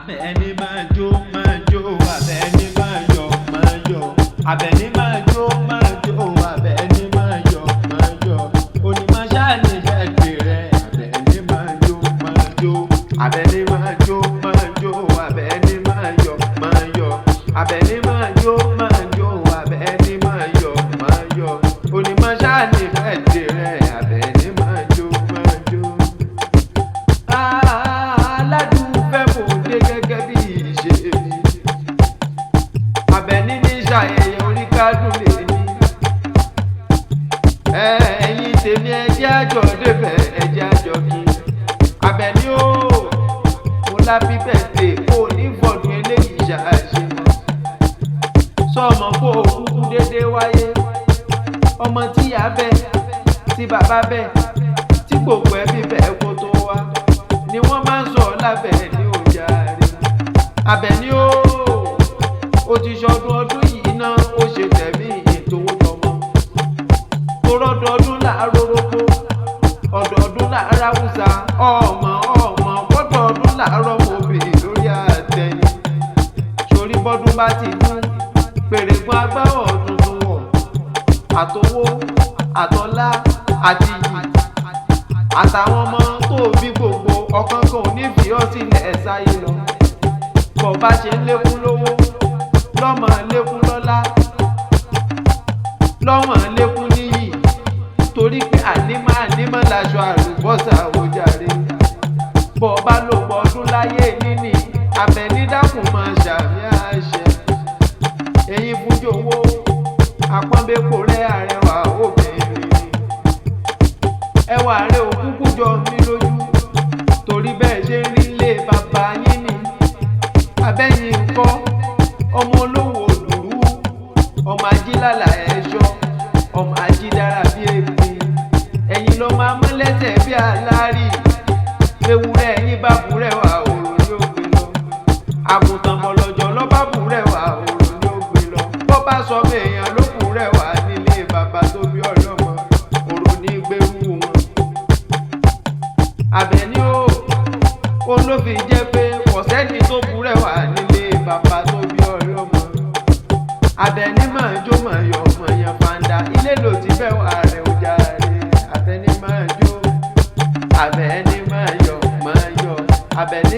Àbẹ̀ní máa jó, Àbẹ̀ní máa yọ̀, Àbẹ̀ní máa jó, Àbẹ̀ní máa yọ̀. Onímọ̀ ṣáà ní ẹgbẹ́ rẹ̀. Àbẹ̀ní máa jó, Àbẹ̀ní máa jó, Àbẹ̀ní máa yọ̀. Àbẹ̀ní máa jó, Àbẹ̀ní máa yọ̀. Onímọ̀ ṣáà ní ẹgbẹ́ rẹ̀. Àbẹ̀ní máa jó. Aládùúfẹ́ kò dé gẹ́gẹ́ bí ìṣe mi. Àbẹ̀ní ní ṣàyẹ̀yẹ̀ oríkádùn lè ní. Ẹ̀yin tèmi ẹjẹ́ àjọ débẹ̀ ẹjẹ́ àjọ kí. Àbẹ̀ní o, mo lábí bẹ́ẹ̀ kó ní fọdún eléyìí ṣàṣe mọ́. Sọmọ kó o kúkú dédé wáyé. Ọmọ tí ìyá bẹ́, tí bàbá bẹ́, tí gbogbo ẹbí bẹ́ẹ̀ kó tó wá ni wọ́n máa ń sọ lábẹ́ni ọjà rẹ̀. Àbẹ̀ní o ti ṣọdún ọdún yìí náà ó ṣe tẹ̀mí ìtòwó tọmọ. Torọ́dọọdún láàárọ̀ rógbó, ọdọọdún láàárọ̀ Haúsá, ọmọ bọ́dọọdún láàárọ̀ mọ̀bì lórí àtẹ̀yìn. Sórí bọ́dún bá ti mú pèrè fún agbáwọ̀ tuntun wọ̀. Àtowó, àtọlá, àti iyì, àtàwọn ọmọ tó bí gbogbo ọ̀kan kan ò ní fi ọ́ sílẹ̀ sáyé lọ. Bọ̀ bá ṣe ń lékún lówó, lọ́mọ lékún lọ́lá, lọ́mọ lékún níyì. Torí pé ànímọ́ laṣọ àlùbọ́sà òjàre. Bọ̀ bá lò pọ̀ ọdún láyé níní, Àbẹ̀ní dákun máa ṣàmì àṣẹ. Ẹ̀yin fúnjọ owó, àpọ́nbẹ́pọ̀ rẹ̀ àrẹwà obìnrin. Ẹwà rẹ̀ òkúkú jọ mí lójú. Torí bẹ́ẹ̀ ṣe ń rí ilé bàbá yín ni. Àbẹ̀yìn ńkọ́, ọmọ olówó dùrú, ọmọ ajílàlà ẹ̀ṣọ́, ọmọ ajídára bí èpè. Ẹ̀yin lọ máa mọ́ lẹ́sẹ̀ bí aláàrí. Ewúrẹ́ ẹ̀yin bá búrẹ́ wà òrò ní ògbé lọ. Àgùntàn bọ̀lọ̀jọ̀ lọ bá búrẹ́ wà òrò ní ògbé lọ. Bọ́ bá sọ mí èèyàn ló búrẹ́ wà nílé bàbá tó bí ọlọ́mọ, òrò ní gbérú wọn. Àbẹ̀ní o ló fi jẹ́ pé kọ̀sẹ́ni tó búrẹ́ wà nílé bàbá tó bí ọlọ́mọ. Àbẹ̀ní máa jó máa yọ̀ yẹn fanda. Ilé ló ti fẹ́ wà rẹ̀ ọjà rẹ̀. Àbẹ̀ní máa jó, Àbẹ̀ní máa yọ̀. Àbẹ̀ní